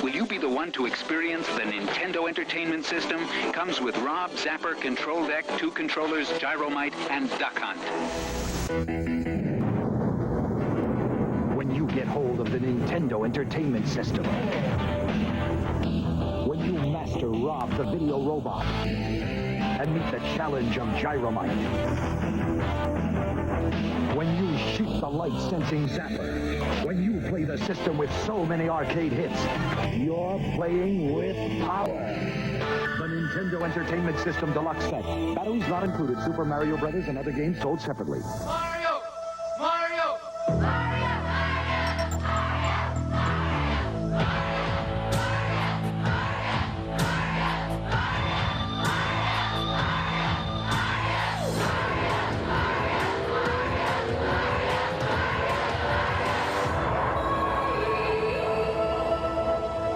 Will you be the one to experience the Nintendo Entertainment System? Comes with Rob, Zapper, Control Deck, 2 controllers, Gyromite, and Duck Hunt. When you get hold of the Nintendo Entertainment System, when you master Rob the video robot, and meet the challenge of Gyromite, when you shoot the light-sensing Zapper, when you play the system with so many arcade hits, you're playing with power. The Nintendo Entertainment System Deluxe Set. Batteries not included. Super Mario Brothers and other games sold separately. Mario! Mario! Mario!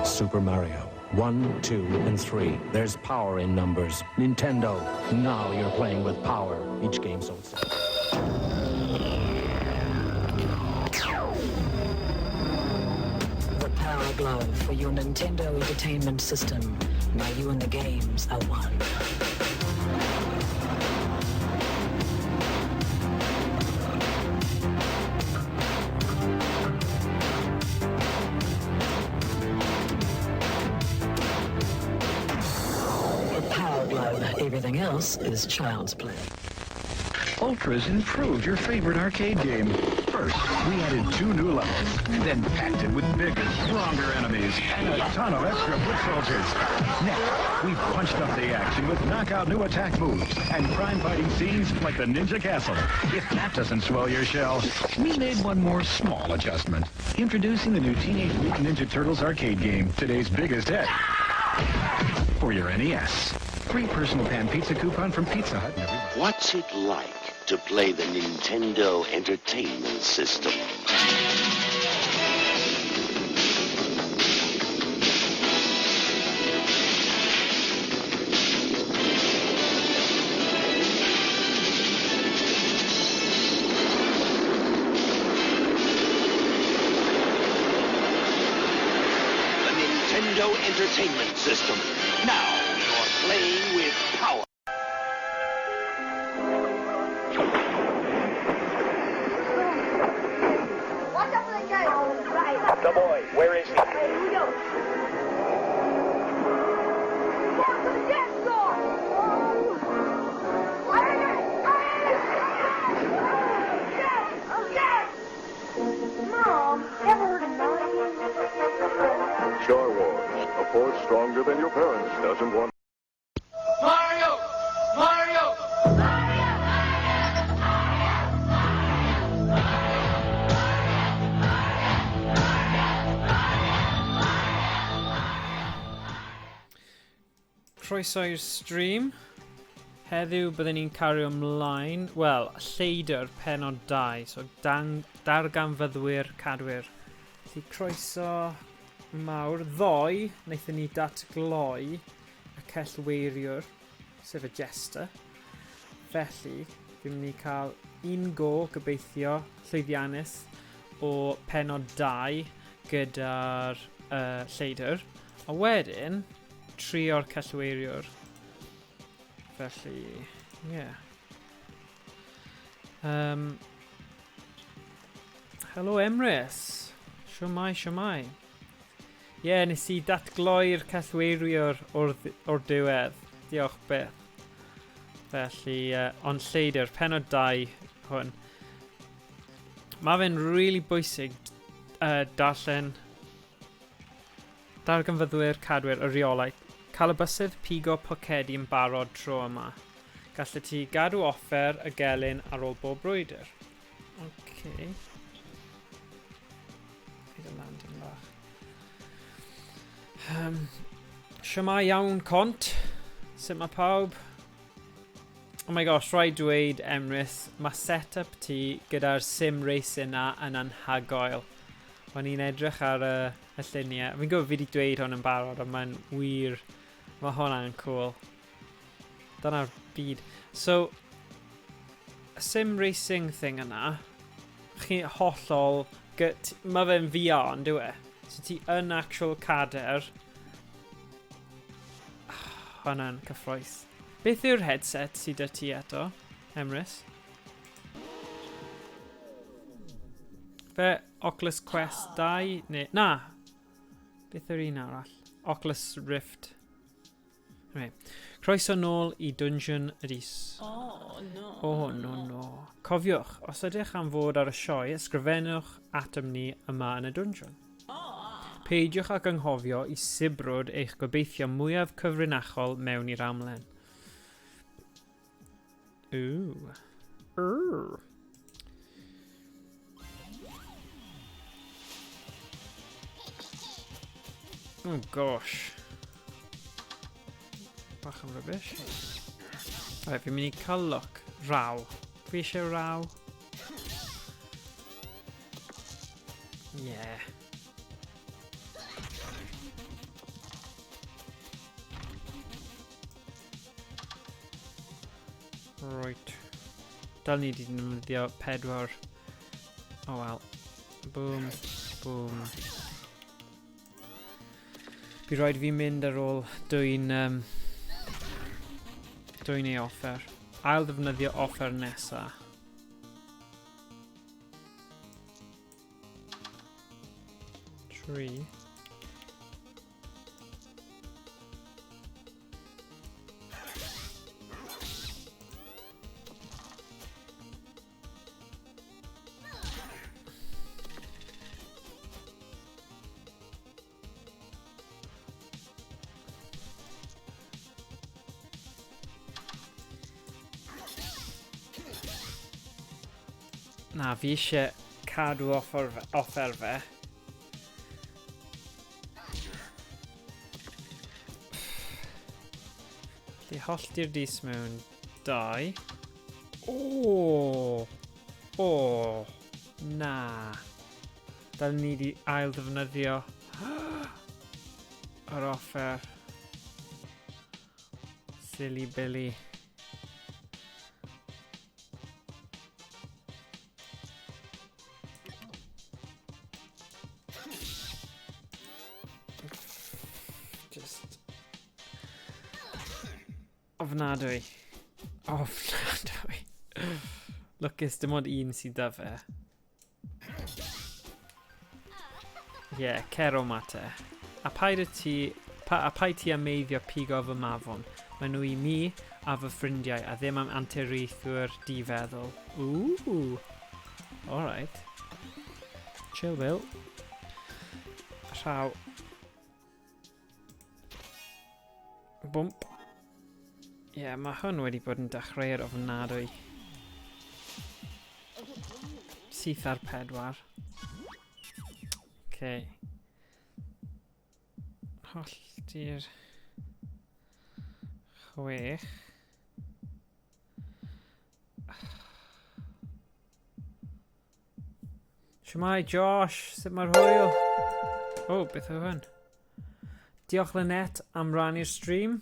Super Mario. 1, 2, and 3. There's power in numbers. Nintendo. Now you're playing with power. Each game sold separately. The Power Glove for your Nintendo Entertainment System. Now you and the games are one. Everything else is child's play. Ultra's improved your favorite arcade game. First, we added 2 new levels, then packed it with bigger, stronger enemies, and a ton of extra foot soldiers. Next, we punched up the action with knockout new attack moves and crime-fighting scenes like the Ninja Castle. If that doesn't swell your shell, we made one more small adjustment. Introducing the new Teenage Mutant Ninja Turtles arcade game, today's biggest hit. For your NES. Free personal pan pizza coupon from Pizza Hut. What's it like to play the Nintendo Entertainment System? The Nintendo Entertainment System. Now, playing with power. Watch out for the guy. Right. The boy, where is he? Here we go. Watch for the jet door. Mom, ever heard of Star Wars, a force stronger than your parents doesn't want. Mario! Mario! Croeso i'r stream. Heddiw byddwn ni'n cario ymlaen. Wel, Lleidr, Pennod 2. So, darganfyddwyr cadwyr. Felly, croeso mawr. Ddoe, wnaethon ni datgloi y cellweiriwr, sef y Jester. Felly, fi'n mynd i cael un go gobeithio llwyddiannus o Pennod 2 gyda'r Lleidr. A wedyn, 3 o'r cellweiriwr. Felly, ie. Helo Emrys. Siwmai, siwmai. Ie, nes i datgloi'r cellweiriwr o'r diwedd. Diolch beth. Felly, ond Lleidr, Pennod 2 hwn. Mae fe'n really bwysig darllen darganfyddwyr cadwyr y reolau. Cael y bysydd pigo pocedi yn barod tro yma. Gallet ti gadw offer y gelyn ar ôl bob brwydr. Okay. Gyda landing bach. Siwmai iawn cont. Sut mae pawb? Oh my gosh, rhaid dweud Emrys, mae set-up ti gyda'r sim racing na yn anhygoel. O'n i'n edrych ar y lluniau. Fi'n gwybod fi wedi dweud hwn yn barod, ond mae'n wir. Mae hwnna'n cool. Dyna'r byd. So, y sim racing thing yna, chi hollol, mae fe'n VR, yn dyw e? So ti yn actual cader. Hwna'n cyffroes. Beth yw'r headset sydd â ti eto, Emrys? Fe Oculus Quest 2? Neu... Na! Beth yw'r un arall? Oculus Rift. Right. Croeso nôl I Dwnsiwn yr Is. Oh, no. Oh, no, no. Cofiwch, os ydych am fod ar y sioe, ysgrifennwch atom ni yma yn y dwnswn. Peidiwch ag anghofio I sibrwd eich gobeithio mwyaf cyfrinachol mewn i'r amlen. Ooh. Oh gosh. Bach yn rubbish. Right, fi'n mynd I cael look. Raw. Fi eisiau raw. Yeah. Right. Dal ni 'di defnyddio 4. Oh well. Boom. Boom. Bydd rhaid fi mynd ar ôl dwy'n ei offer. Ail ddefnyddio offer nesa. Tree. Na, fi eisiau cadw offer fe. Lly hollti'r dis mewn 2. O! O! Na. Dal ni 'di ail ddefnyddio yr offer. Silly Billy. Ofnadwy. Ofnadwy. Lwcus dim ond un sydd 'da fe. Ie, cero mate. A paid ti ameiddio pigo fy mafon. Mae nhw I mi a fy ffrindiau a ddim am anturiaethwyr difeddwl. Ooh. Alright. Chill, Bill. Rhaw. Bwmp. Ie, mae hwn wedi bod yn dechreu'r ofnadwy. Syth ar 4. Okay. Hollti'r 6. Shwmai, Josh, sut mae'r hwyl? O, beth yw hwn? Diolch Lynette am rannu'r stream.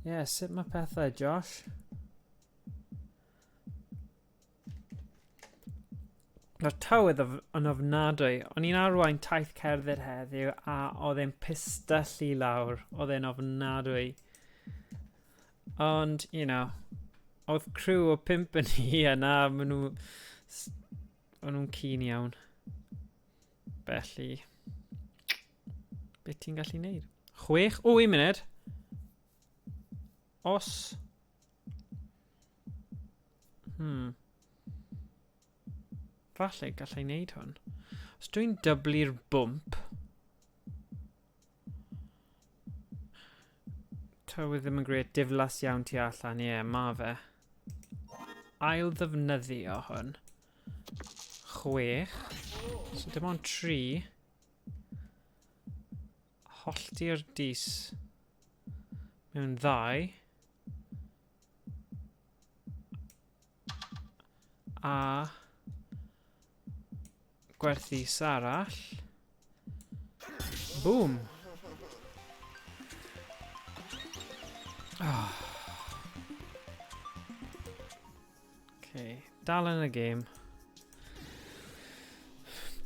Ie, sut mae pethau, Josh? Mae'r tywydd yn ofnadwy. O'n i'n arwain taith cerdded heddiw a oedd e'n pistyllu lawr. Oedd e'n ofnadwy. Ond, you know, oedd crew o 5 yn ni yna. Maen nhw'n keen iawn. Felly, beth ti'n gallu neud? 6? O, 1 munud. Os... Falle gallai neud hwn. Os dwi'n dyblu'r bwmp... Tywydd ddim yn gret, diflas iawn tu allan, ie, ma fe. Ail ddefnyddio hwn. 6. So dim ond 3. Hollti'r dis mewn 2. A gwerthus arall. Boom. Oh. Okay, dal yn y game.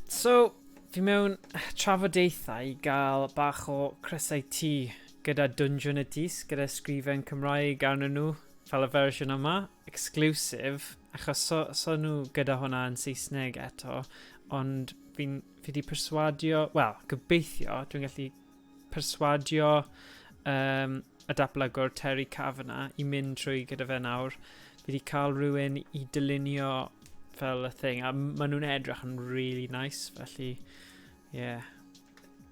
So, fi mewn trafodaethau i gael bach o crysau T gyda Dwnsiwn y Dis, gyda sgrifen Cymraeg arnyn nhw, fel y fersiwn yma, exclusive, achos so nhw gyda hwnna yn Saesneg eto, ond fi di perswadio, wel, gobeithio, dwi'n gallu perswadio y datblygwr Terry Kavanagh i mynd trwy gyda fe nawr. Fi wedi cael rhywun i dylunio fel y thing, a maen nhw'n edrych yn really nice, felly, yeah.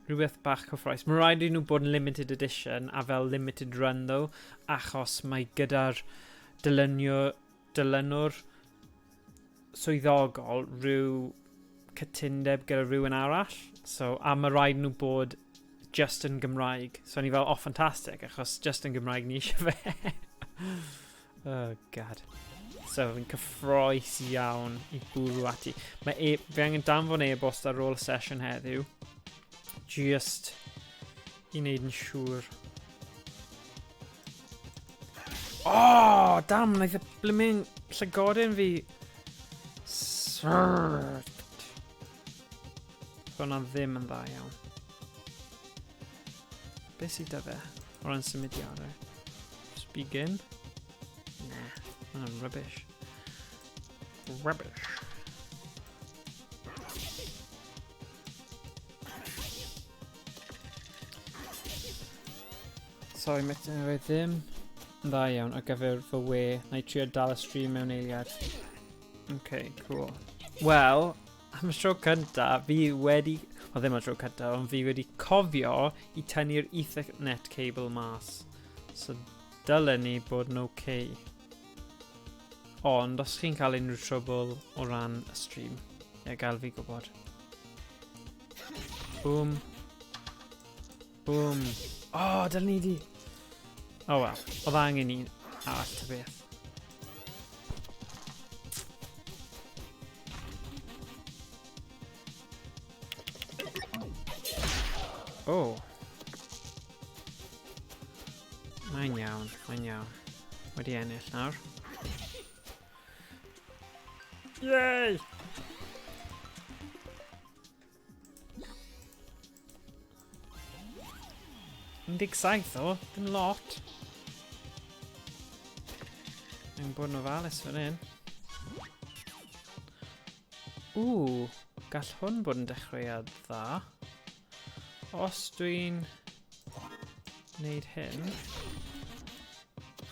Rhywbeth bach cyffroes. Mae'n rhaid i nhw bod yn limited edition a fel limited run though, achos mae gyda'r dylunwr swyddogol rhyw cytundeb gyda rhywun arall. So, a mae rhaid nhw bod just yn Gymraeg. So, ni fel, oh, fantastic, achos just yn Gymraeg ni eisiau fe. Oh, god. So, fi'n cyffroes iawn i bwrw ati. Fi angen danfon e-bost ar ôl y sesiwn heddiw. Just i wneud yn siŵr. Oh, damn, naeth y blimyn llygodyn fi. Hwna ddim yn dda iawn. Be sydd â fe? O ran symudiadau. Just begin. Nah, hwna'n rubbish. Rubbish. Sorry, mate, fe ddim yn dda iawn ar gyfer fy we. Na i trio dal y stream mewn eiliad. Okay, cool. Wel, am y tro cynta, fi wedi... O, ddim am y tro cynta, ond fi wedi cofio i tynnu'r Ethernet cable mas. So, dylen ni bod yn okay. Ond, os chi'n cael unrhyw trwbl o ran y stream, gael fi gwybod. Boom. Boom. O, dylen ni di. O, wel, oedd angen un arall ta beth. O. Mae'n iawn, mae'n iawn. Wedi ennill nawr. Yay! $17 o, dim lot. Mae'n bod yn ofalus fan hyn. Gall hwn bod yn dechreuad dda. Os dwi'n wneud hyn,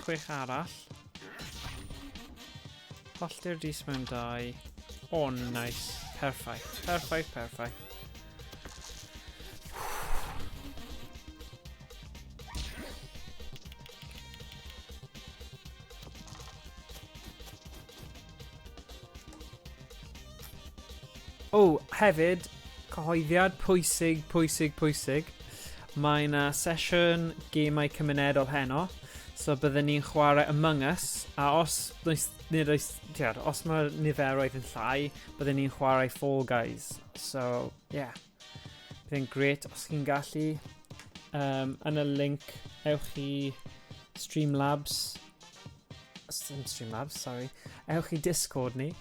6 arall, hollti'r dis mewn 2, oh nice, perffaith, perffaith, perffaith. Hefyd, cyhoeddiad pwysig. Mae'n sesiwn gemau cymunedol heno, so byddwn ni'n chwarae Among Us, a os mae niferoedd yn llai, byddwn ni'n chwarae Fall Guys. So, yeah, byddai'n grêt os chi'n gallu. Yn y link, ewch i Streamlabs, ewch i Discord ni,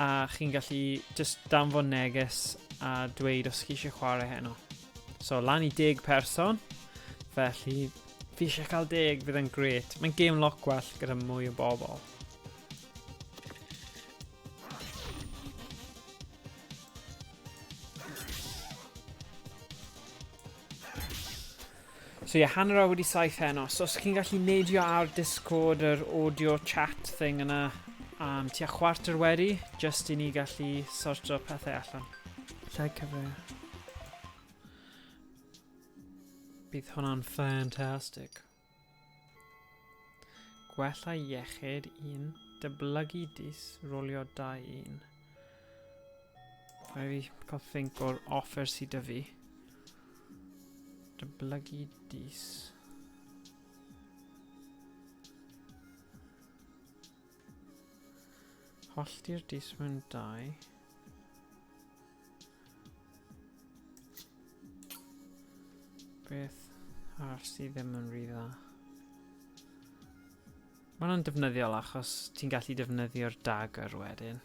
a chi'n gallu just danfon neges a dweud os chi eisiau chwarae heno. So, lan i 10 person, felly fi eisiau cael 10, fydd yn grêt. Mae'n game lot gwell gyda mwy o bobl. So ie, hanner awr wedi 7 heno. So os chi'n gallu neidio ar Discord yr audio chat thing yna tua chwarter wedi, just i ni gallu sortio pethau allan. Lle cyfer. Bydd hwnna'n ffantastig. Gwella iechyd 1, dyblygu dis, rolio 2, 1. Rhaid fi cael think o'r offer sydd 'da fi. Dyblygu dis. Hollti'r dis mewn 2. Beth arall sydd ddim yn rhy dda. Mae hwnna'n defnyddiol achos ti'n gallu defnyddio'r dagger wedyn.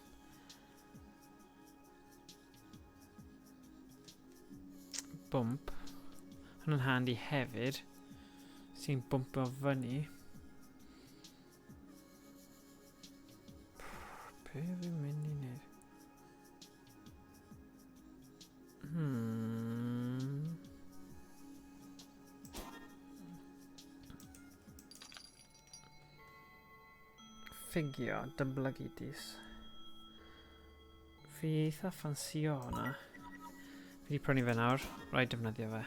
bump. Hwna'n handi hefyd. Sy'n bwmpio fyny. Be fi'n mynd i wneud? Ffigio, dyblygu dis. Fi eitha ffansio hwnna. Fi wedi prynu fe nawr. Rhaid defnyddio fe.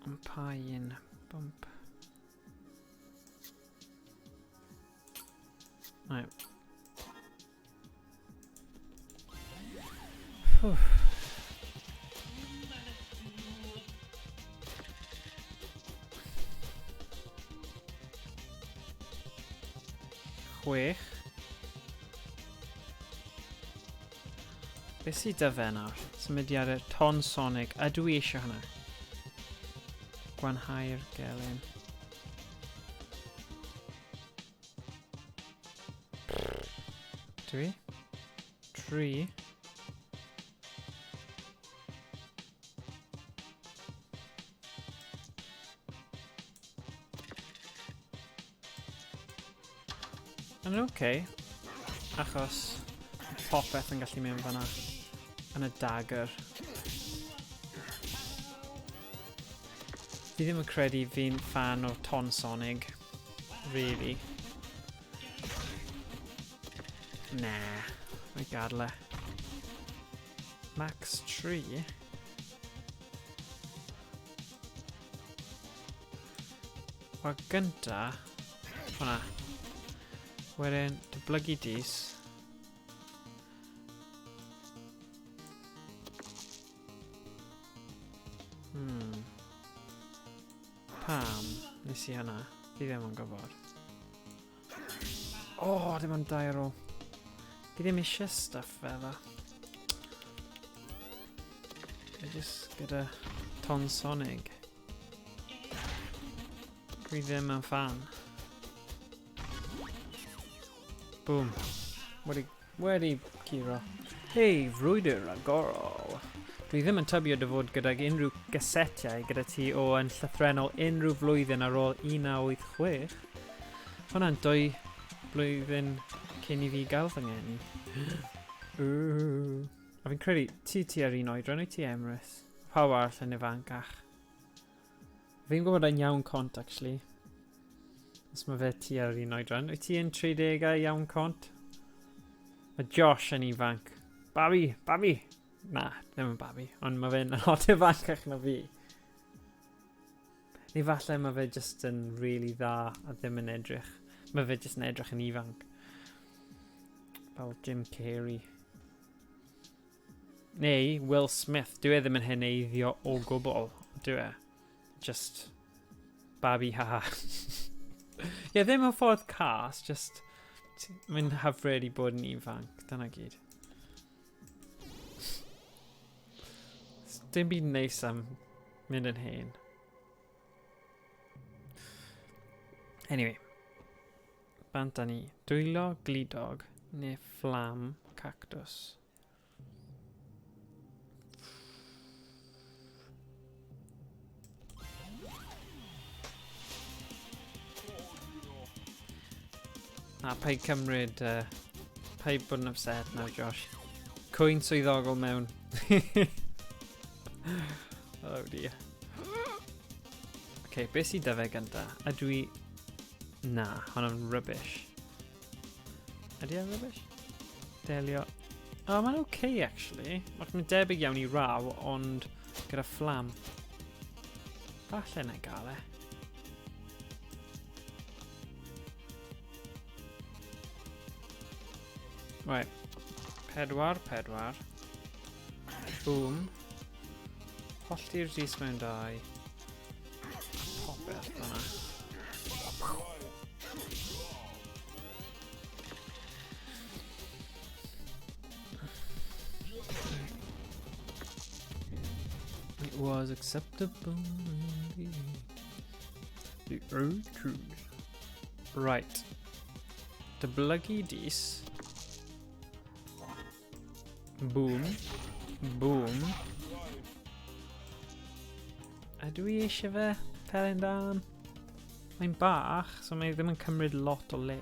Ond pa un bump? Right. Chwech. Be sydd dy fe nawr? Symudiadau ton sonig. A dwi eisiau hwnna. Gwanhau'r gelyn. Dwi. 3. Yn okay. Achos popeth yn gallu mynd fan'na yn y dagger. Fi ddim yn credu fi'n fan o ton sonig. Really. Nah. Mae gadle. Max 3. Wel gynta. Hwna. Wedyn, dyblygu dis. Pam? Nes i hynna? Fi ddim yn gwybod. O, dim ond 2 ar ôl. Fi ddim eisiau stuff fel o. Fi jyst gyda ton sonig. Fi ddim yn fan. Boom. Wedi curo. Hei, frwydr agorol. Dwi ddim yn tybio dy fod gydag unrhyw gasetiau gyda ti o yn llythrenol unrhyw flwyddyn ar ôl 1986. Hwna'n 2 blwyddyn cyn i fi gael fy ngeni. A fi'n credu ti ar 1 oedran, wyt ti Emrys? Pawb arall yn ifancach. Fi'n gwybod yn iawn cont, actually. Os mae fe ti ar 1 oedran. Wyt ti yn 30au iawn cont? Mae Josh yn ifanc. Babi! Babi! Na, ddim yn babi. Ond mae fe'n lot ifancach na fi. Neu falle mae fe just yn really dda a ddim yn edrych. Mae fe just yn edrych yn ifanc. Fel Jim Carrey. Neu Will Smith. Dwi e ddim yn heneiddio o gwbl. Dwi e. Just babi haha. Ie, ddim yn ffordd cas, just mynd hyfryd i bod yn ifanc, dyna gyd. Dim byd neis am mynd yn hen. Anyway, bant da ni. Dwylo glidog neu fflam cactus. Na, paid cymryd, paid bod yn upset nawr, Josh. Cwyn swyddogol mewn. Oh dear. Okay, beth sydd dy fe gynta? A dwi... Na, hwnna'n rubbish. Ydy e'n rubbish? Delio... Oh, mae'n okay, actually. Mae'n debyg iawn i raw, ond gyda fflam. Falle na gael e. Right, 4. Boom. Hollti'r dis mewn 2. Popeth fan'na. It was acceptable. The old truth. Right. Dyblygu dis. Boom. Boom. Ydw i eisiau fe pelen dan? Mae'n bach, so mae ddim yn cymryd lot o le.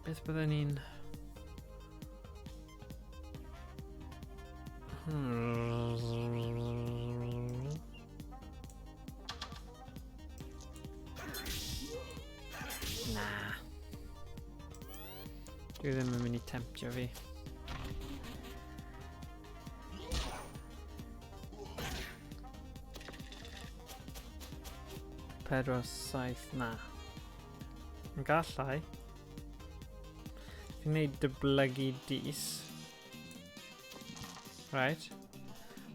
Beth byddwn ni'n... Na. Dwi ddim yn mynd i temptio fi. Pedwar, saith, na. Yn gallai. Fi'n neud dyblygu dis. Right.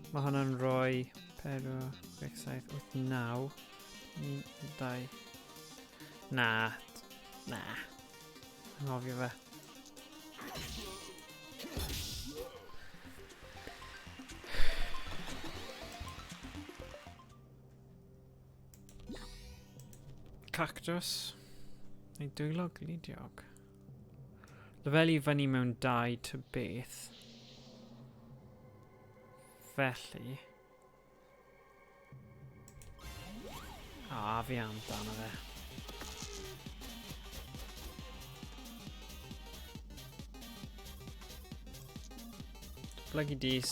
Mae hwnna'n rhoi 4, 6, 7, 8, 9. 2. Na. Na. Anghofio fe. Cactus. Neu dwylo glidiog. Lefelu fyny mewn 2 to beth. Felly. Fi amdano fe. Plygu dis.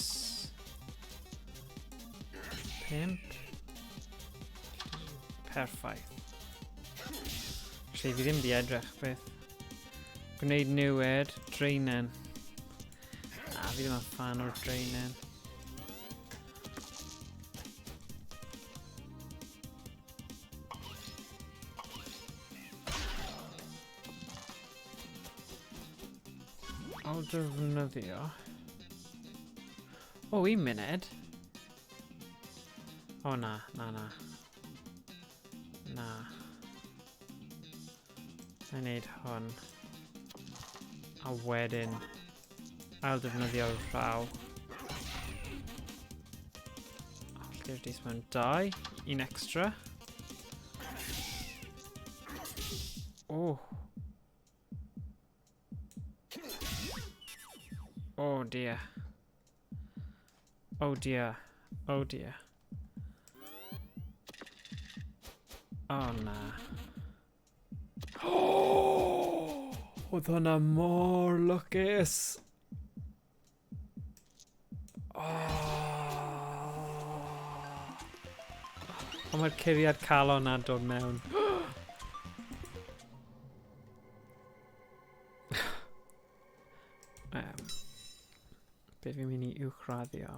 5. Perffaith. Actually, fi ddim di edrych beth. Gwneud newid, draenen. Fi ddim yn fan o'r draenen. I'll defnyddio. O, 1 munud. O, na. Na. Na'i neud hwn. A wedyn ail defnyddio'r rhaw. Allai'r dis mewn 2. 1 extra. Oh. Oh dear. Oh dear. Oh dear. Oh na. Oedd hwnna mor lwcus. Ond mae'r curiad calon na dod mewn. Be fi'n mynd i uwchraddio?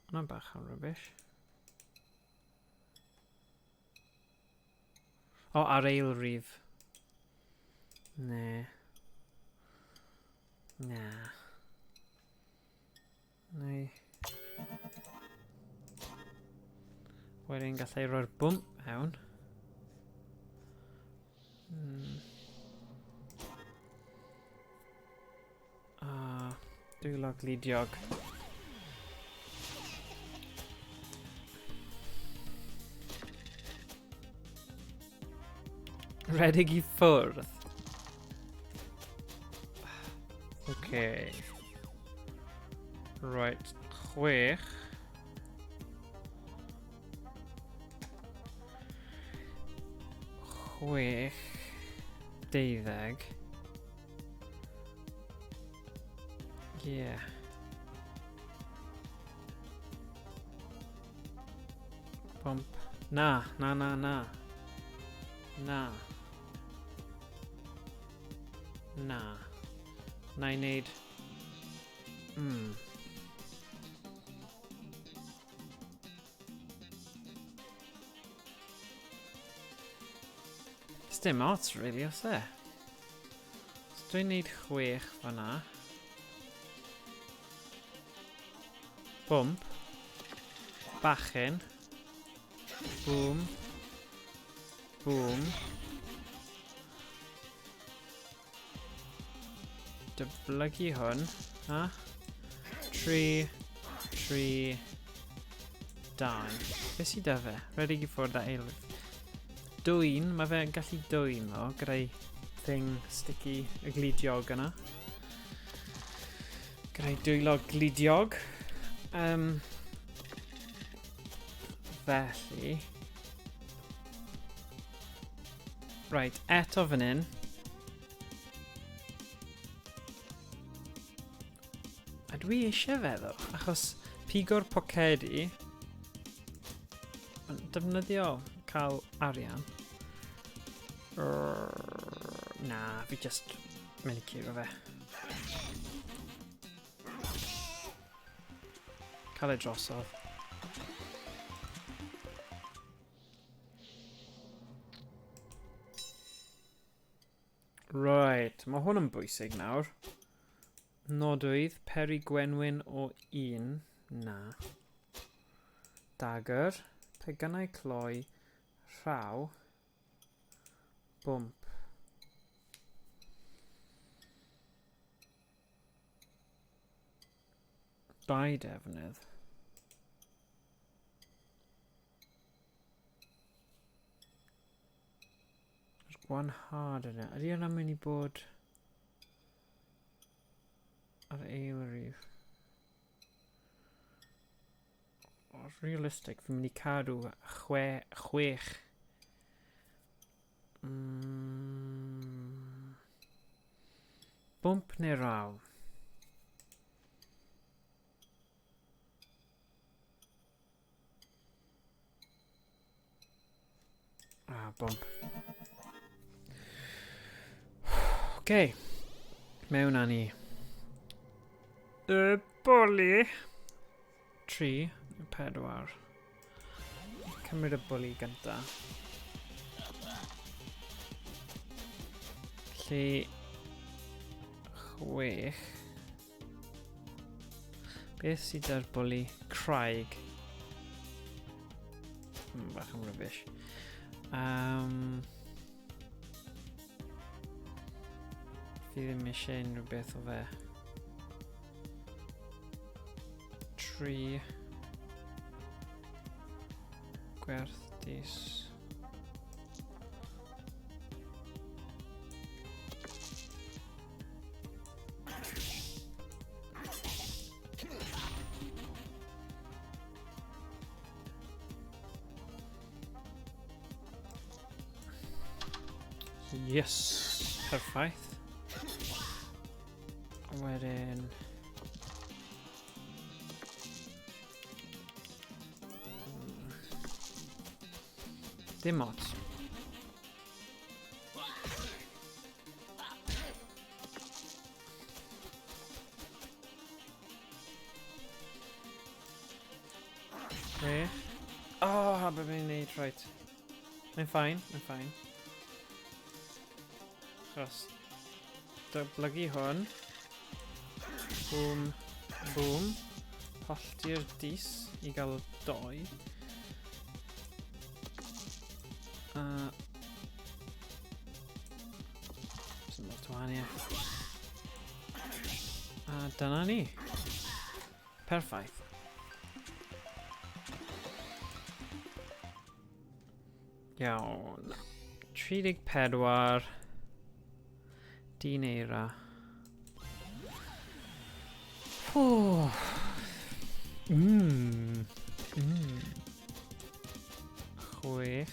Hwna'n bach o rubbish. O, ar eil rif. Ne. Na. Neu. Wedyn gallai roi'r bwmp mewn. Dwylo glidiog. Redig i ffwrdd. Okay. Right, 6. 6. 12. Yeah. Bump. Na. Na. I need... Dim ots, really, os e? So dwi'n neud 6 fan'na. Bump. Bachyn. Boom. Boom. Dyblygu hwn. 3, 3, 2. Be sydd â fe? Redig i ffwrdd â eilwydd. Dwyn, mae fe'n gallu dwyn o, gyda'i thing sticky y glidiog yna. Gwneud dwylo glidiog. Felly... Right, eto fan hyn. A dwi eisiau fe ddo, achos pigo'r pocedi yn defnyddio cael arian. Na, fi just mynd i curo fe. Cael ei drosodd. Right, mae hwn yn bwysig nawr. Nodwydd, peri gwenwyn o 1. Na. Dagger, pegannau cloi, rhaw, bwmp. Dau defnydd. There's one hard in it. Ydy hwnna'n mynd i bod ar eil yr rif? Realistic, fi'n mynd i cadw chwech. Bwmp neu raw? Bwmp. Okay. Mewn â ni. Y boli. 3, 4. Cymryd y boli gynta. Lle 6. Beth sydd â'r boli? Craig. Bach yn rubbish. Fi ddim eisiau unrhyw beth o fe. 3. Gwerth dis. Yes, perffaith. Wedyn... Dim ots. Okay. Oh, be fi'n neud, right. Mae'n fine, mae'n fine. Achos dyblygu hwn. Boom, boom. Hollti'r dis i gael 2. Sy'n lot o wahaniaeth. A dyna ni. Perffaith. Iawn. 34. Dineira. Oh. Chwech.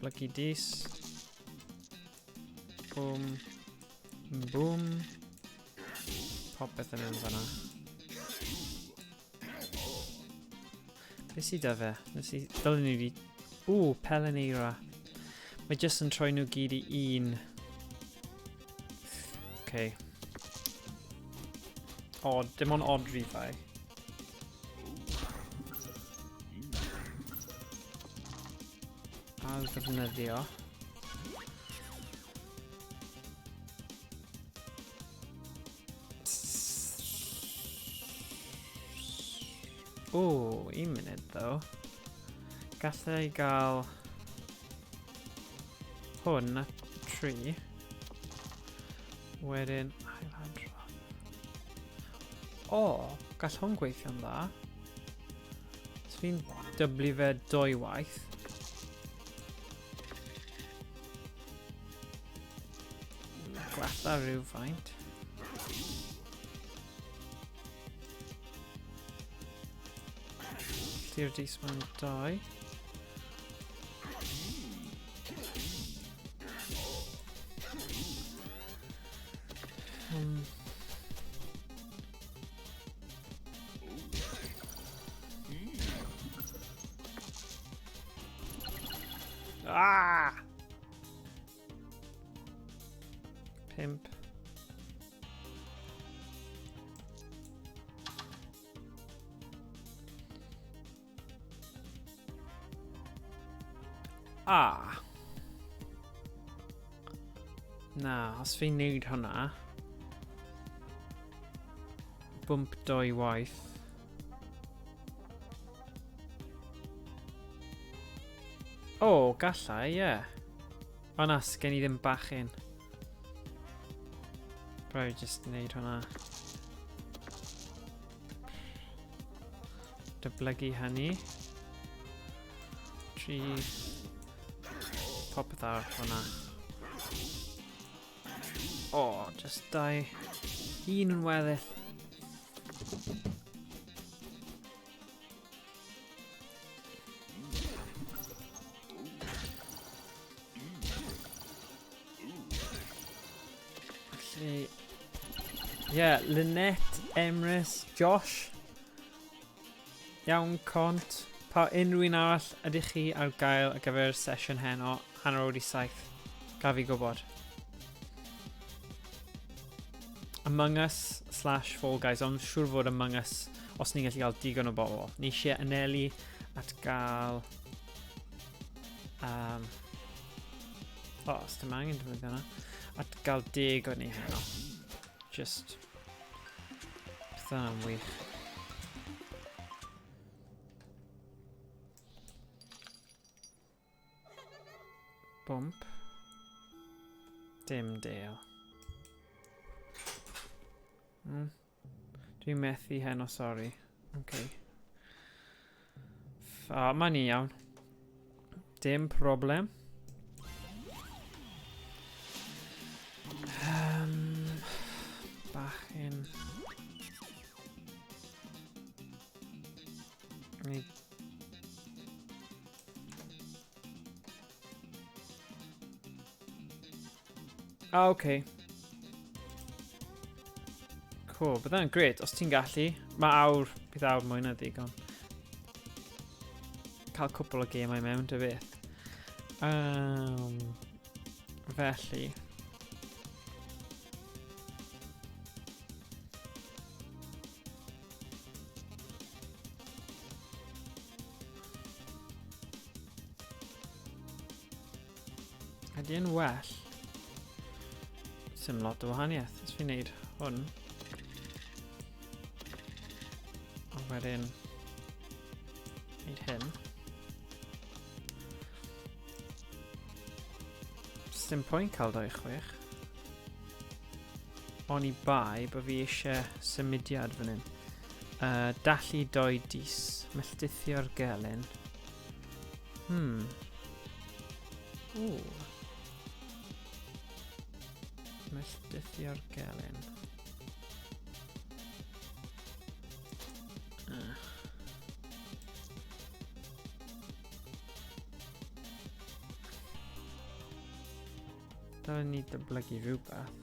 Lucky dis. Boom. Boom. Popeth yn mynd fanna. Beth sydd â fe? Dylen ni di... Pelenera. Mae jyst yn troi nhw gyd i 1. Okay. Odd, dim ond odd rifau. A'r defnyddio. O, 1 munud though. Gallai gael hwn a 3. Wedyn ailadrodd. O, gall hwn gweithio'n dda. So fi'n dyblu fe 2 waith. gwella rhywfaint. Lleidr Dwsiwn 2. Ah! Pimp. Ah. Na, os fi'n neud hwnna, bump 2 waith. O, gallai, ie. O na, sgen i ddim bachyn. Rhaid jyst neud hwnna. Dyblygu hynny. 3. Popeth ar hwnna. O, just 2. Un yn weddill. Actually, yeah, Lynette, Emrys, Josh. Iawn, Cont. Pa unrhyw un arall ydych chi ar gael ar gyfer sesiwn heno, hanner oed i 7. Gaf fi gwybod. Among Us / Fall Guys, ond siŵr fod Among Us, os ni'n gallu cael digon o bobl. Ni eisiau anelu at gael... os dim angen defnyddio hwnna. At gael 10 o ni heno. Just... Beth yna'n wych. Bump. Dim deal. Dwi'n methu heno, sori. Okay. Ma'n iawn. Dim problem. Bachyn. Okay. Cool, but then great. Os ti'n gallu, mae bydd awr mwy na ddigon. Cael cwpl o gemau mewn, dy beth. Felly. Ydy yn well. Sim lot o wahaniaeth. Os fi'n neud hwn. A wedyn neud hyn. Dim pwynt cael 2-6. Oni bai bod fi eisiau symudiad fan hyn. Dallu 2 dis. Melltithio'r gelyn. Melltithio'r gelyn. Dylen ni dyblygu rhywbeth.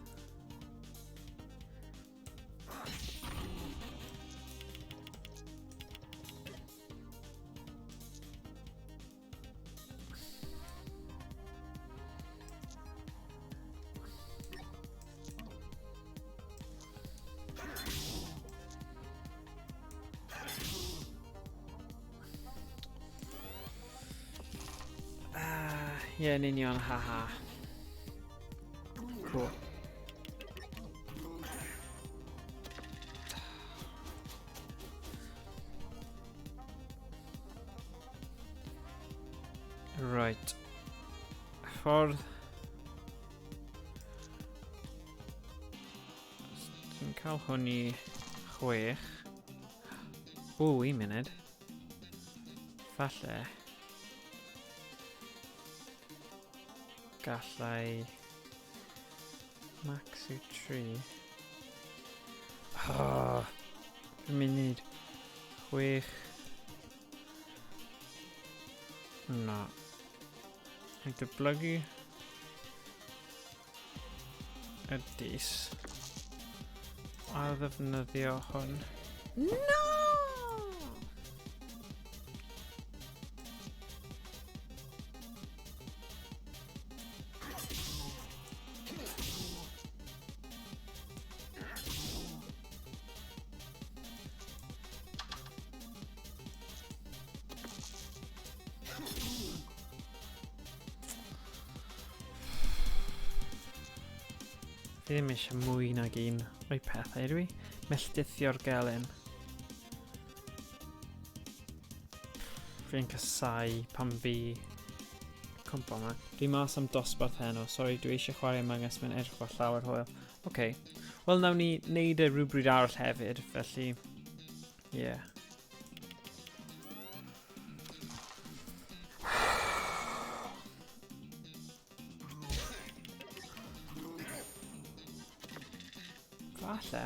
Ie, yn union, haha. Cool. Right. Ffordd. Dwi'n cael hwn i 6. Ww, 1 munud. Falle. Gallai Max yw 3. Oh, fi'n mynd 6. Na. Mae'n dyblygu y dis. A ddefnyddio hwn. No! Fi ddim eisiau mwy nag un o'i pethau dwi. Melltithio'r gelyn. Fi'n casau pan fi cwmpo yma. Dwi mas am dosbarth heno. Sori, dwi eisiau chwarae Among Us mewn edrych o llawer hwyl. Oce. Wel, nawn ni wneud y rhywbryd arall hefyd, felly... Ie.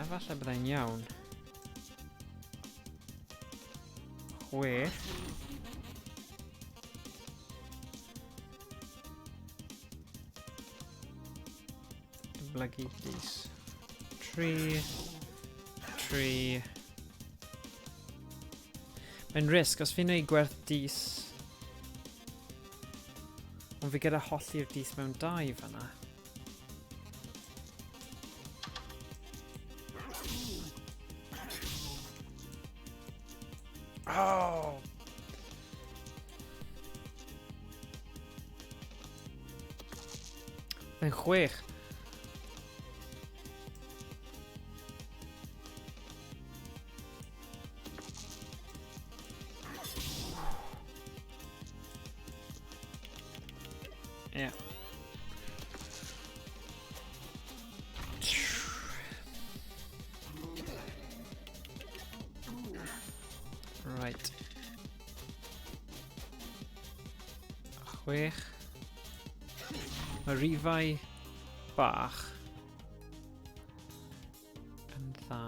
Falle byddai'n iawn. 6. Dyblygu dis. 3. 3. Mae'n risg, os fi'n neud gwerth dis... Ond fi gyda holli'r dis mewn 2 fanna. Oh! Mae'n 6. Yeah. Right. 6. Mae rifau bach yn dda.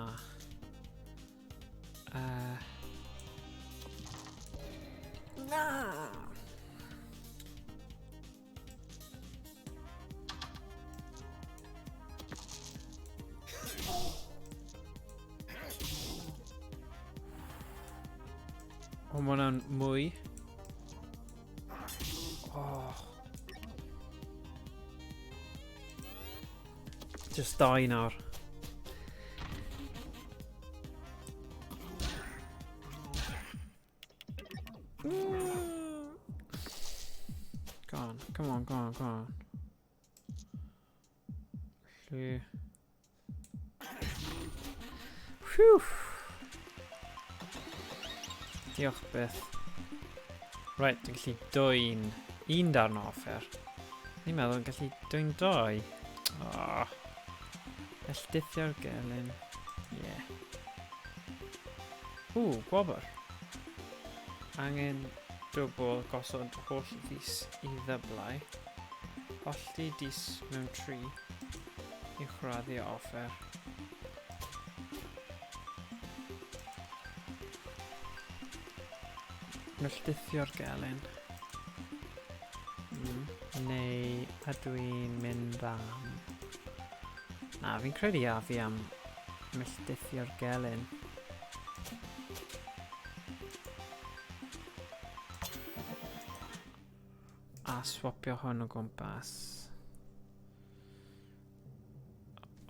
Na! O, ma' hwnna'n mwy. Oh. Just 2 nawr. Go on, come on, go on, go on. Whew. Diolch byth. Right, dwi'n gallu dwyn 1 darn o offer. Ni'n meddwl yn gallu dwyn 2. Oh. Melltithio'r gelyn. Yeah. Gwobr. Angen dwbl gosod holl dis i ddyblau. Holli dis mewn 3 i chraddio offer. Melltithio'r gelyn. Neu ydw i'n mynd am... Na, fi'n credu a fi am melltithio'r gelyn. A swapio hwn o gwmpas.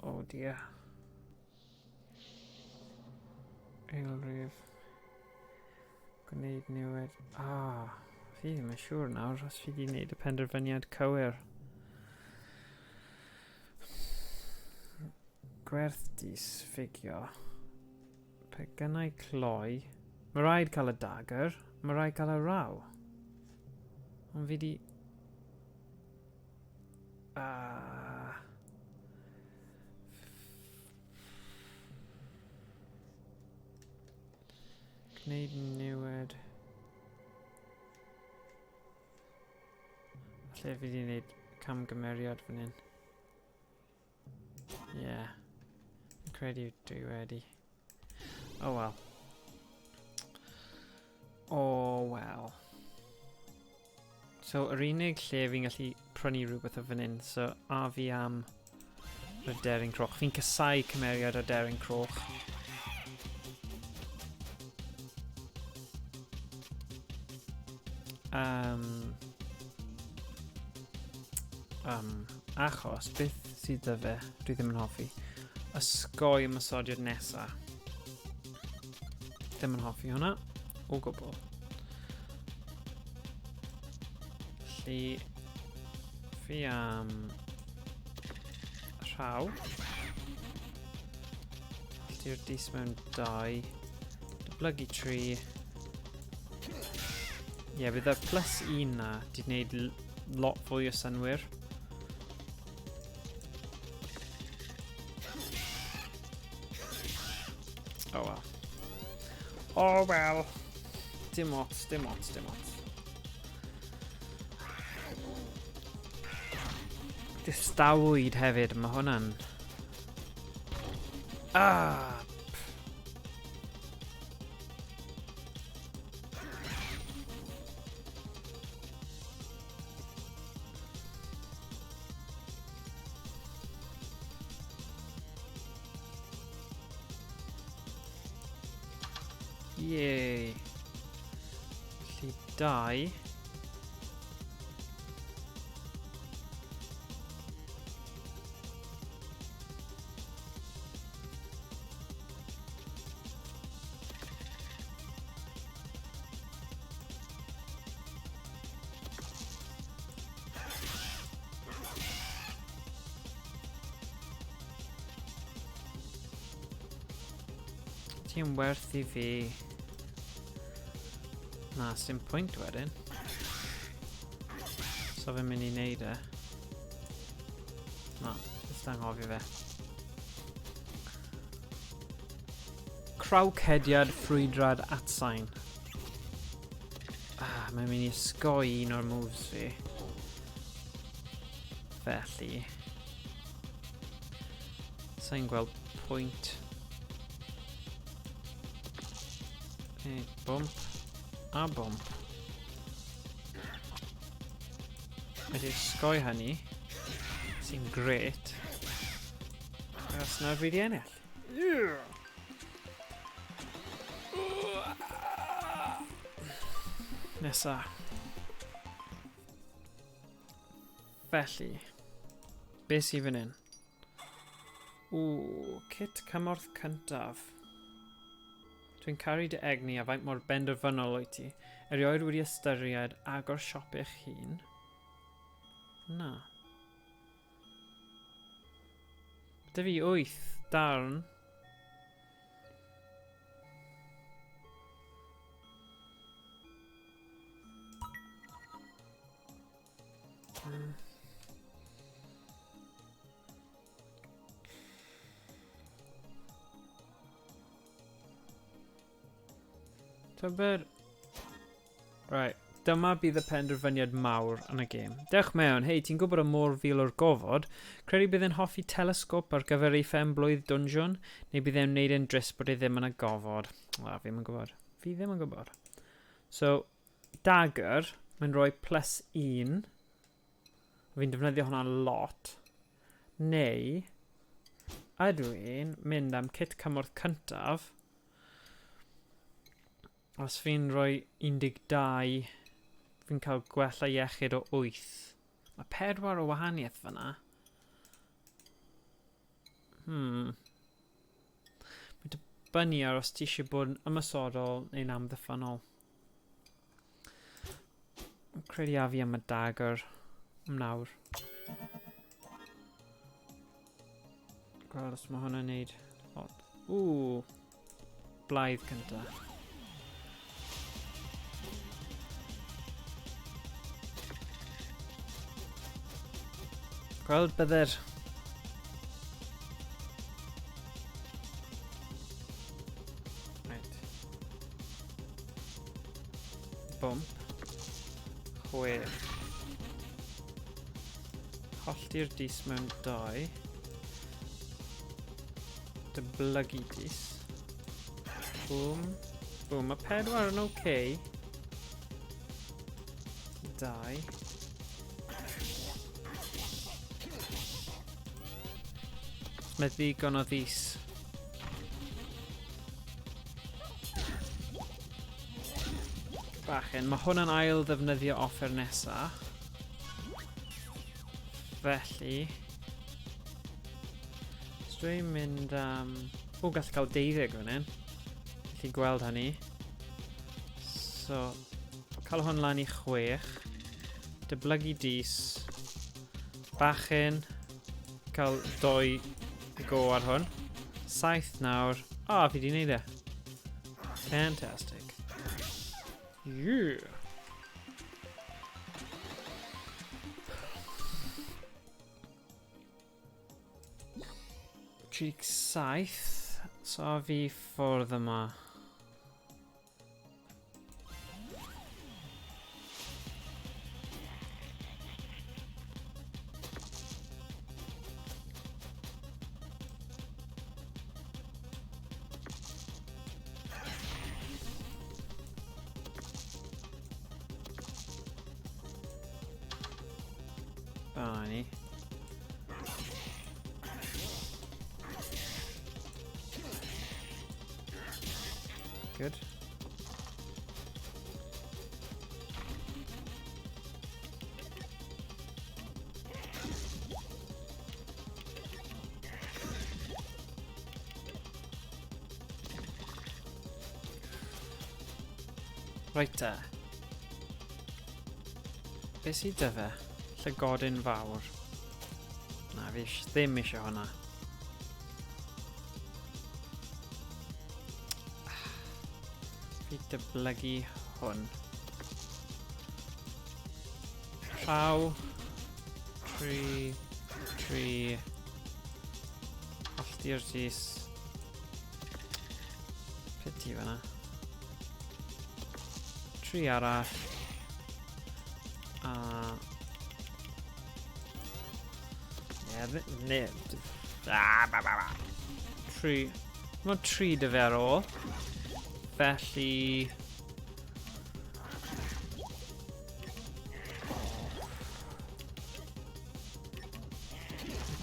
Oh dear. Eilrif. Gwneud newid. Fi ddim yn siŵr nawr os fi wedi gwneud y penderfyniad cywir. Gwerth disfigio. Pe gynnau cloi. Mae rhaid cael y dagger. Mae rhaid cael y raw. Ond fi di... Gwneud newid. Lle fi di wneud camgymeriad fan hyn. Yeah. Credu dwi wedi. Oh well. Oh well. So, yr unig lle fi'n gallu prynu rhywbeth o fan hyn, so a fi am y deryn croch. Fi'n casau cymeriad o deryn croch. Achos, beth sydd dy fe? Dwi ddim yn hoffi. Ysgoi ymysodiad nesa. Ddim yn hoffi hwnna. O gwbl. Felly, fi am rhaw. Allti'r dis mewn 2. Dyblygu 3. Ie, bydd y +1 na di wneud lot fwy o synwyr. Oh well. Oh well. Dim ots, dim ots, dim ots. Distawyd hefyd, mae hwnna'n... Ah! Yay. Felly 2. Ti'n werth I fi. Na, sim pwynt wedyn. So fe'n mynd I neud e. Na, jyst anghofio fe. Crawcediad ffrwydrad atsain. Ah, mae'n mynd I ysgoi un o'r moves fi. Felly. Sa'n gweld pwynt. Bump. A bump. Wedi ysgoi hynny. Sy'n gret. Os na fi di ennill. Nesa. Felly. Be sy'n fan hyn? Kit cymorth cyntaf. Dwi'n caru dy egni a faint mor benderfynol wyt ti. Erioed wedi ystyried agor siop eich hun? Na. Dy fi 8 darn. Tyber. Right. Dyma bydd y penderfyniad mawr yn y gêm. Dewch mewn. Hei, ti'n gwybod y môr fil o'r gofod? Credu bydd e'n hoffi telesgop ar gyfer ei ffenblwydd Dwnsiwn? Neu bydd e'n wneud yn drist bod e ddim yn y gofod? Fi ddim yn gwybod. Fi ddim yn gwybod. So, dagger, mae'n rhoi +1. Fi'n defnyddio hwnna'n lot. Neu, ydw i'n mynd am kit cymorth cyntaf. Os fi'n rhoi 12, fi'n cael gwella iechyd o 8. Mae 4 o wahaniaeth fyna. Mae'n dibynnu ar os ti eisiau bod yn ymysodol neu'n amddiffynol. Credu a fi am y dagger nawr. Gweld os mae hwnna'n neud lot. Blaidd cyntaf. Gweld bydde'r... Right. Bump. 6. Hollti'r dis mewn 2. Dyblygu dis. Boom. Boom. Mae 4 yn okay. 2. Mae ddigon o ddis. Bachyn. Mae hwn yn ail ddefnyddio offer nesa. Felly... os dwi'n mynd am... o, gallu cael 12 fan hyn. Gallu gweld hynny. So, cael hwn lan i 6. Dyblygu dis. Bachyn. Cael 2 go ar hwn. 7 nawr. O, fi di wneud e. Fantastic. Yeah. Trig 7. So a fi ffwrdd yma. Bani. Good. Right te. Be sydd dy fe? Llygodyn fawr. Na, fi ddim eisiau hwnna. Fi dyblygu hwn. Rhaw. 3. Allti'r dis. Pity fanna. 3 arall. A... Ne. 3. Mae 3 dy fe ar ôl. Felly...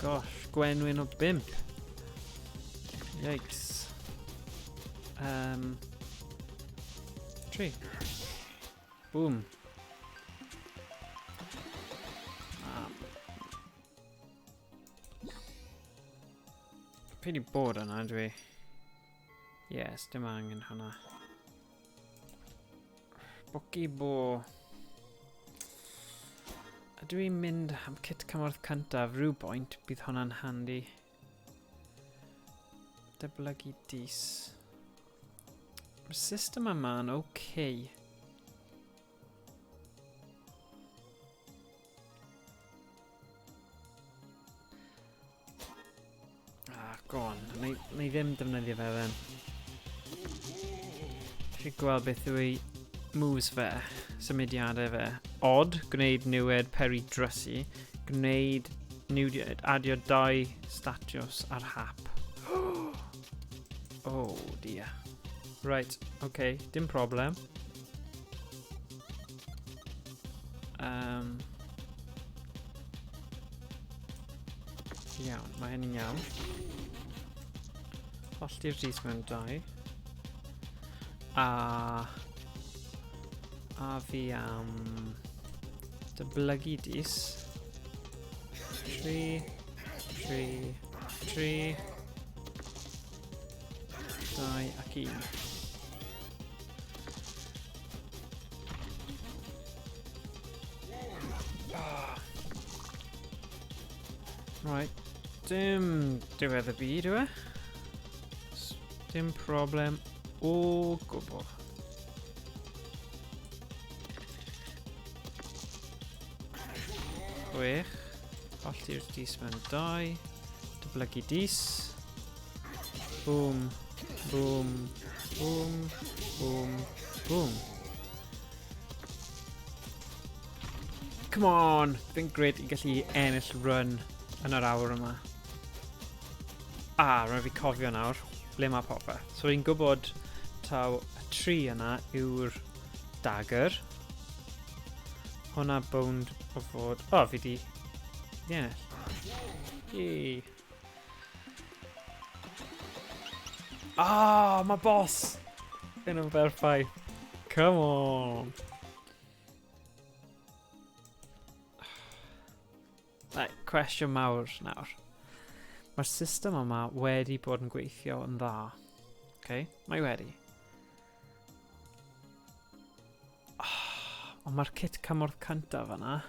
gosh, gwenwyn o 5. Yikes. 3. Boom. Fi di bod yna, dwi. Yes, dim angen hwnna. Boci bo. Ydw i'n mynd am kit cymorth cyntaf rhywboint, bydd hwnna'n handi. Dyblygu dis. Mae'r system yma'n okay. Go on, neu ddim defnyddio fe then. Eisiau gweld beth yw ei moves fe, symudiadau fe. Odd, gwneud niwed peri drysu. Gwneud adio 2 statiws ar hap. Oh dear. Right, okay, dim problem. Iawn, mae hynny'n iawn. Hollti'r dis mewn 2. A fi am dyblygu dis. 3. 2 ac 1. Right, dim diwedd y byd yw e. Dim problem o gwbl. Chwech. Hollti'r dis mewn 2. Dyblygu dis. Boom. Boom. Boom. Boom. Boom. Come on! Bydd yn gred i gallu ennill run yn yr awr yma. Rhaid fi cofio nawr. Ble mae popeth. So fi'n gwybod taw y tri yna yw'r dagger. Hwna bound o fod... O, fi di... Ie. Yee. Mae boss! Yn o'n berffaith. Come on! Right, cwestiwn mawr nawr. Mae'r system yma wedi bod yn gweithio yn dda. Okay? Mae wedi. Ond mae'r kit cymorth cyntaf yna.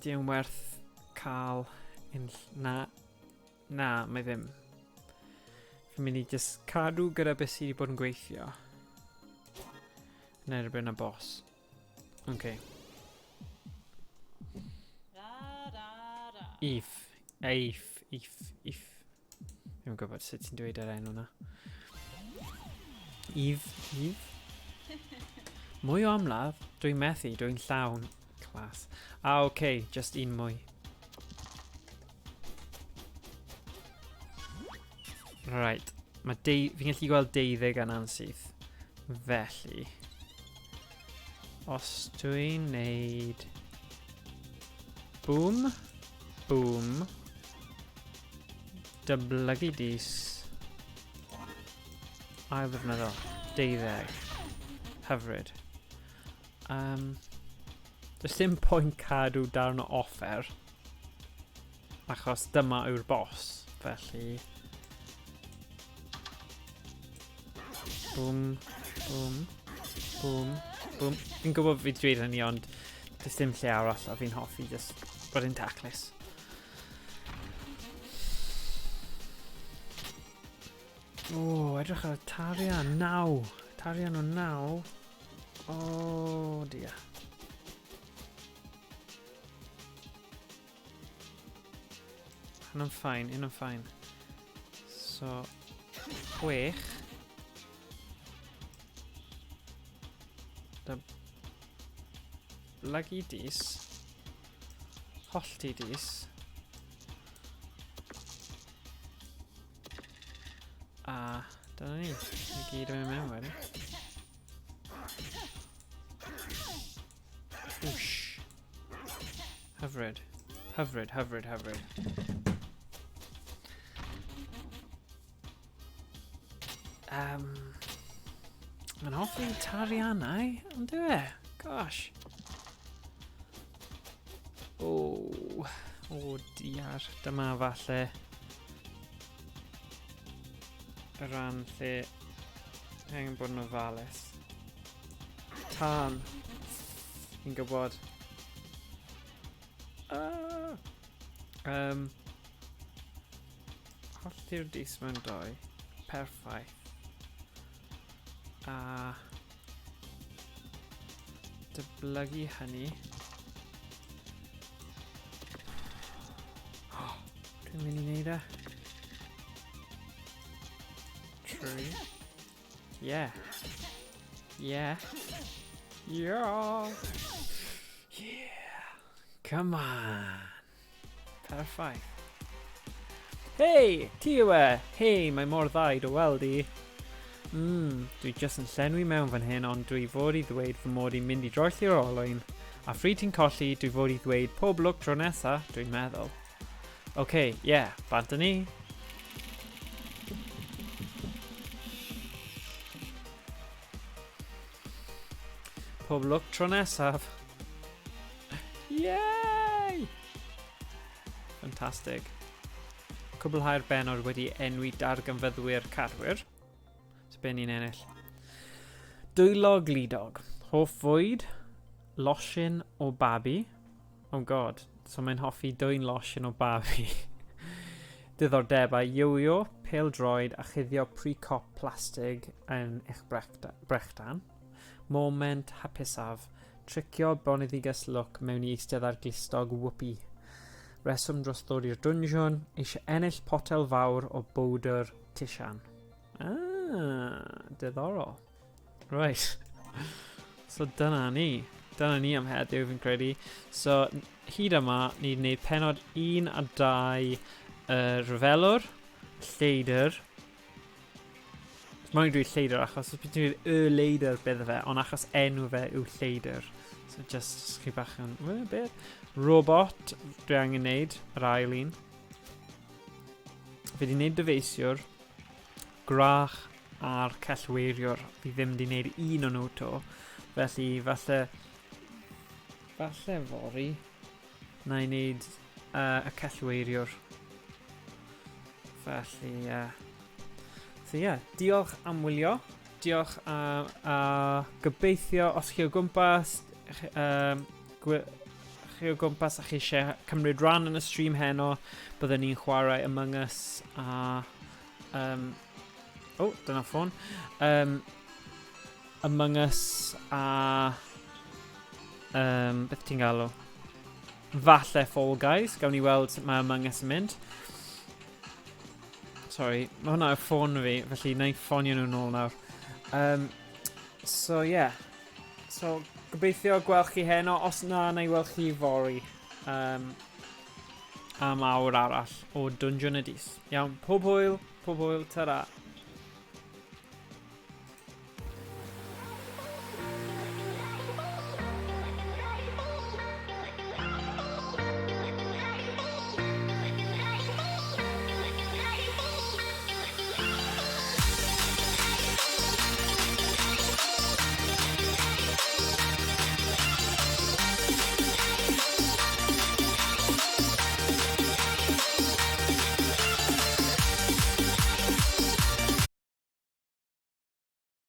Di'n werth cael un... Na, mae ddim. Fi'n mynd i just cadw gyda beth sydd wedi bod yn gweithio. Yn erbyn y boss. Okay. If. Fi'n gwybod sut ti'n dweud yr enw na. Eve. Mwy o amlaf. Dwi'n methu, dwi'n llawn. Clas. Okay, just un mwy. Right, fi'n gallu gweld 12 yna'n syth. Felly, os dwi'n neud boom, dyblygu dis, ail ddefnyddio, 12, hyfryd. Does dim pwynt cadw darn o offer, achos dyma yw'r boss, felly... Boom. Fi'n gwybod fi dweud hynny, ond does dim lle arall a fi'n hoffi just bod yn taclus. Edrych ar y tarian, 9. Tarian o 9. Dear. Hyn yn ffain. So, 6. Dyblygu dis, hollti dis, a dyna ni, i gyd yn mynd mewn wedyn. Whoosh. Hyfryd. Mae'n hoffi tariannau, ond dwi e? Gosh. Diar. Dyma falle y ran lle angen bod yn ofalus. Tân. Fi'n gwybod. Hollti'r dis mewn 2. Perffaith. A dyblygu hynny. Dwi'n mynd i wneud e. True. Yeah. Come on. Perffaith. Hei, ti yw e? Hei, mae mor dda i dy weld i. Dwi jyst yn llenwi mewn fan hyn, ond dwi fod i ddweud fy mod i'n mynd i droelli'r olwyn, a phri ti'n colli, dwi fod i ddweud pob lwc tro nesa, dwi'n meddwl. Bant ni. Pob lwc tro nesaf. Yay! Fantastic. Cwblhau'r Pennod wedi enwi darganfyddwyr cadwyr. So be ni'n ennill? Dwylog Lidog. Hoff fwyd. Losin o babi. Oh god. So mae'n hoffi dwyn losin o babi. Diddordebau yo-yo, pêl-droed a chuddio pre-cop plastig yn eich brechdan. Moment hapusaf. Tricio boneddigus look mewn i eistedd ar glistog wwpi. Reswm dros ddod i'r Dwnsiwn, eisiau ennill potel fawr o bowdr tisian. Diddorol. Right. So dyna ni. dyna ni am heddiw fi'n credu. So, hyd yma, ni'n gwneud pennod 1 a 2 Ryfelwr, Lleidr. Mae'n dweud Lleidr achos os beth ni'n dweud Lleidr bydde fe, ond achos enw fe yw Lleidr. So just chi bach yn, beth? Robot, dwi angen wneud, yr ail un. Fi wedi wneud dyfeisiwr, grach a'r cellweiriwr. Fi ddim wedi wneud un o'n nhw to. Felly, falle fori, na i wneud y cellweiriwr. Felly, so diolch am wylio. Diolch a gobeithio os chi o gwmpas, chi o gwmpas a chi eisiau cymryd rhan yn y stream heno, byddwn ni'n chwarae Among Us a... dyna ffôn. Among Us a... beth ti'n galw? Falle Fall Guys. Gawn ni weld sut mae Among Us yn mynd. Sorry, mae hwnna y ffôn fi, felly na i ffonio nhw nôl nawr. So, So, gobeithio gweld chi heno, os na i weld chi fori am awr arall o Dwnsiwn y Dis. Iawn, pob hwyl, tara.